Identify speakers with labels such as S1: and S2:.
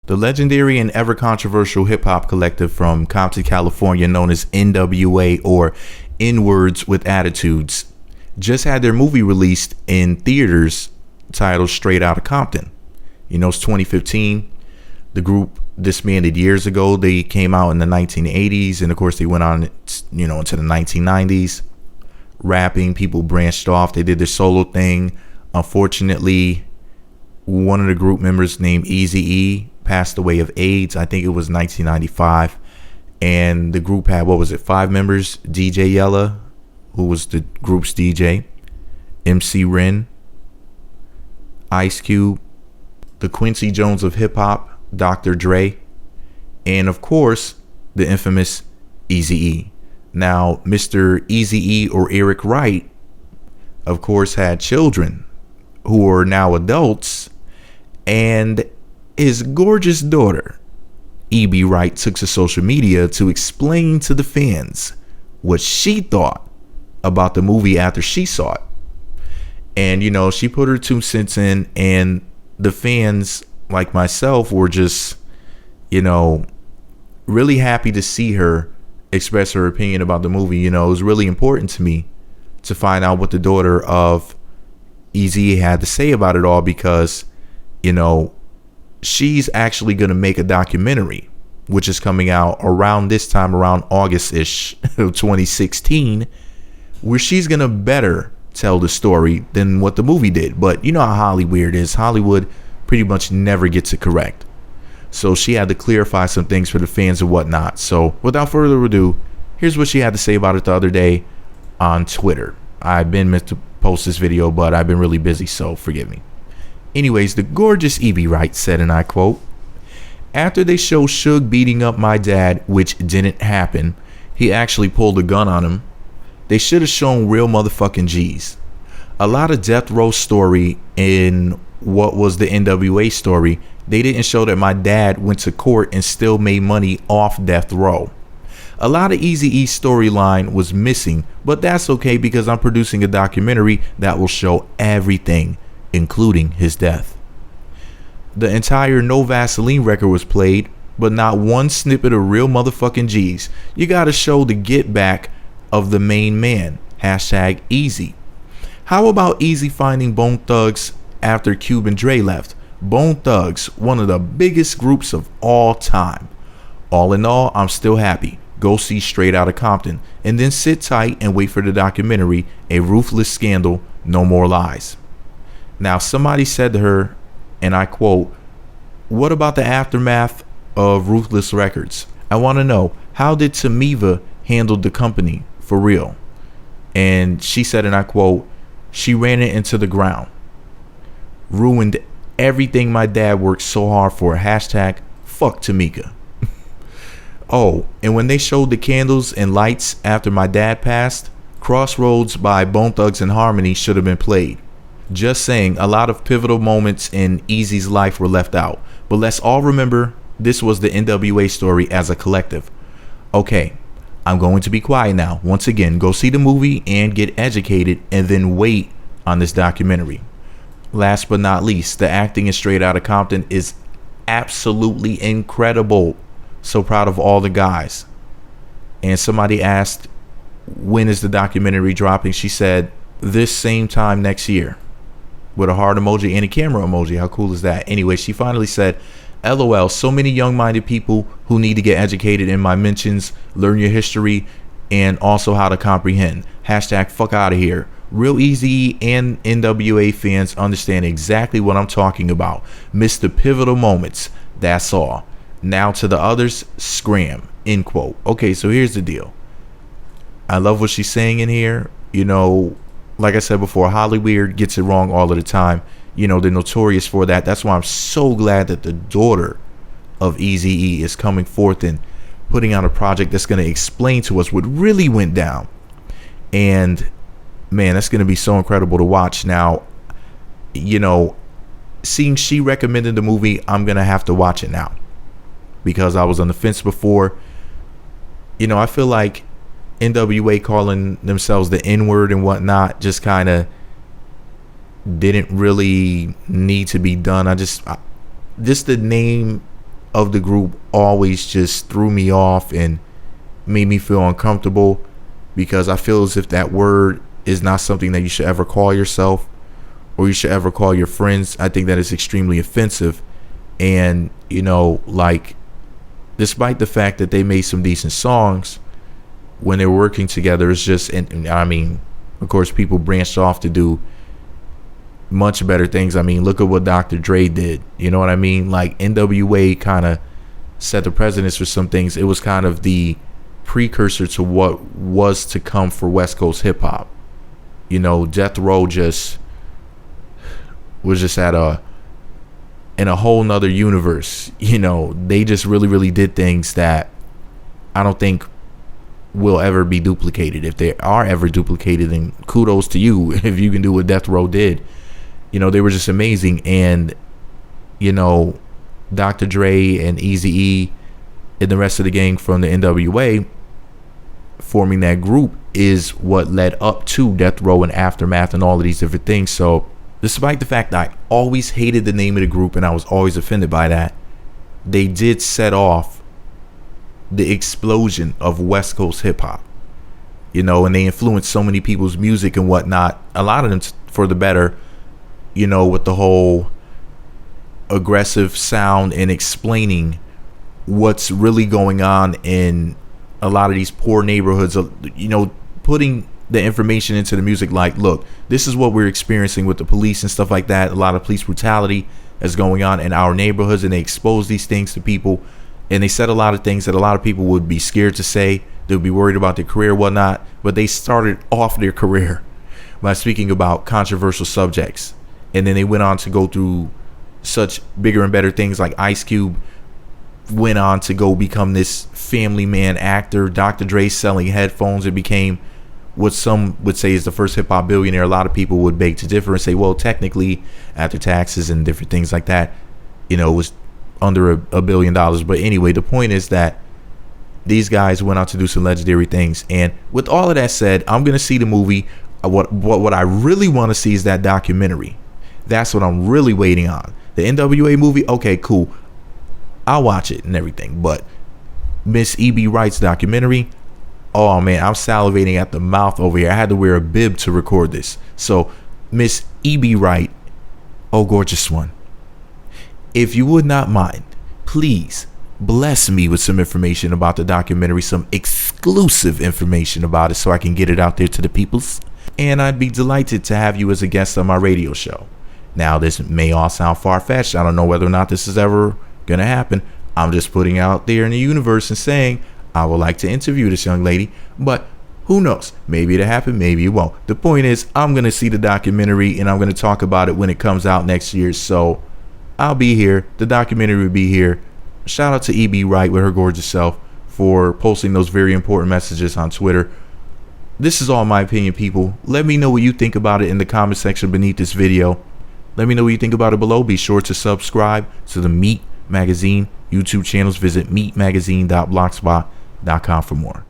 S1: The legendary and ever controversial hip hop collective from Compton, California, known as NWA or N-Words with Attitudes, just had their movie released in theaters titled Straight Outta Compton. It's 2015. The group disbanded years ago. They came out in the 1980s, and of course they went on, into the 1990s. Rapping, people branched off. They did their solo thing. Unfortunately, one of the group members named Eazy E passed away of AIDS. I think it was 1995. And the group had, 5 members? DJ Yella, who was the group's DJ, MC Ren, Ice Cube, the Quincy Jones of hip hop, Dr. Dre, and of course, the infamous Eazy E. Now, Mr. Eazy E or Eric Wright, of course, had children who are now adults, and his gorgeous daughter, E.B. Wright, took to social media to explain to the fans what she thought about the movie after she saw it. And, she put her 2 cents in, and the fans, like myself, were just, really happy to see her express her opinion about the movie. It was really important to me to find out what the daughter of Eazy E had to say about it all, because, she's actually going to make a documentary, which is coming out around this time, around August-ish of 2016, where she's going to better tell the story than what the movie did. But you know how Hollywood is. Hollywood pretty much never gets it correct. So she had to clarify some things for the fans and whatnot. So without further ado, here's what she had to say about it the other day on Twitter. I've been meant to post this video, but I've been really busy, so forgive me. Anyways, the gorgeous E.B. Wright said, and I quote, "After they show Suge beating up my dad, which didn't happen, he actually pulled a gun on him. They should have shown real motherfucking G's. A lot of death row story in what was the NWA story. They didn't show that my dad went to court and still made money off death row. A lot of Eazy E storyline was missing, but that's okay because I'm producing a documentary that will show everything, including his death. The entire No Vaseline record was played, but not one snippet of real motherfucking G's. You gotta show the get back of the main man. Hashtag Eazy. How about Eazy finding Bone Thugs after Cube and Dre left? Bone Thugs, one of the biggest groups of all time. All in all, I'm still happy. Go see Straight Outta Compton, and then sit tight and wait for the documentary, A Ruthless Scandal, No More Lies." Now, somebody said to her, and I quote, "What about the aftermath of Ruthless Records? I want to know, how did Tamiva handle the company for real?" And she said, and I quote, "She ran it into the ground. Ruined everything my dad worked so hard for. Hashtag fuck Tamika." Oh, and when they showed the candles and lights after my dad passed, Crossroads by Bone Thugs and Harmony should have been played. Just saying, a lot of pivotal moments in Eazy's life were left out. But let's all remember, this was the NWA story as a collective. Okay, I'm going to be quiet now. Once again, go see the movie and get educated, and then wait on this documentary. Last but not least, the acting in Straight Outta Compton is absolutely incredible. So proud of all the guys. And somebody asked, when is the documentary dropping? She said, this same time next year, with a heart emoji and a camera emoji. How cool is that? Anyway, she finally said, "LOL, so many young-minded people who need to get educated in my mentions, learn your history, and also how to comprehend. Hashtag fuck out of here. Real Eazy and NWA fans understand exactly what I'm talking about. Missed the pivotal moments. That's all. Now to the others, scram." End quote. Okay, so here's the deal. I love what she's saying in here. Like I said before, Hollywood gets it wrong all of the time. They're notorious for that. That's why I'm so glad that the daughter of Eazy E is coming forth and putting out a project that's going to explain to us what really went down. And man, that's going to be so incredible to watch. Now, seeing she recommended the movie, I'm going to have to watch it now, because I was on the fence before. I feel like NWA calling themselves the N-word and whatnot just kind of didn't really need to be done. Just the name of the group always just threw me off and made me feel uncomfortable, because I feel as if that word is not something that you should ever call yourself or you should ever call your friends. I think that is extremely offensive. And, you know, like, despite the fact that they made some decent songs when they were working together, it's just, and I mean, of course, people branched off to do much better things. I mean, look at what Dr. Dre did. You know what I mean? Like, NWA kind of set the precedence for some things. It was kind of the precursor to what was to come for West Coast hip hop. You know, Death Row just was just in a whole nother universe. You know, they just really did things that I don't think will ever be duplicated. If they are ever duplicated, then kudos to you if you can do what Death Row did. You know, they were just amazing. And, you know, Dr. Dre and Eazy E and the rest of the gang from the NWA forming that group is what led up to Death Row and Aftermath and all of these different things. So despite the fact that I always hated the name of the group and I was always offended by that, they did set off the explosion of West Coast hip hop, you know, and they influenced so many people's music and whatnot, a lot of them for the better, you know, with the whole aggressive sound and explaining what's really going on in a lot of these poor neighborhoods, you know, putting the information into the music, like, look, this is what we're experiencing with the police and stuff like that. A lot of police brutality is going on in our neighborhoods, and they expose these things to people, and they said a lot of things that a lot of people would be scared to say. They would be worried about their career, whatnot, but they started off their career by speaking about controversial subjects, and then they went on to go through such bigger and better things. Like Ice Cube went on to go become this family man actor. Dr. Dre selling headphones. It became what some would say is the first hip hop billionaire. A lot of people would beg to differ and say, well, technically, after taxes and different things like that, you know, it was under $1 billion. But anyway, the point is that these guys went out to do some legendary things. And with all of that said, I'm going to see the movie. What I really want to see is that documentary. That's what I'm really waiting on. The NWA movie, okay, cool, I'll watch it and everything. But Miss E.B. Wright's documentary, oh man, I'm salivating at the mouth over here. I had to wear a bib to record this. So Miss E.B. Wright, oh gorgeous one, if you would not mind, please bless me with some information about the documentary, some exclusive information about it, so I can get it out there to the peoples. And I'd be delighted to have you as a guest on my radio show. Now, this may all sound far-fetched. I don't know whether or not this is ever going to happen. I'm just putting out there in the universe and saying I would like to interview this young lady, but who knows? Maybe it'll happen, maybe it won't. The point is, I'm going to see the documentary and I'm going to talk about it when it comes out next year. So I'll be here. The documentary will be here. Shout out to E.B. Wright with her gorgeous self for posting those very important messages on Twitter. This is all my opinion, people. Let me know what you think about it in the comment section beneath this video. Let me know what you think about it below. Be sure to subscribe to the Meat Magazine YouTube channels. Visit meatmagazine.blogspot.com for more.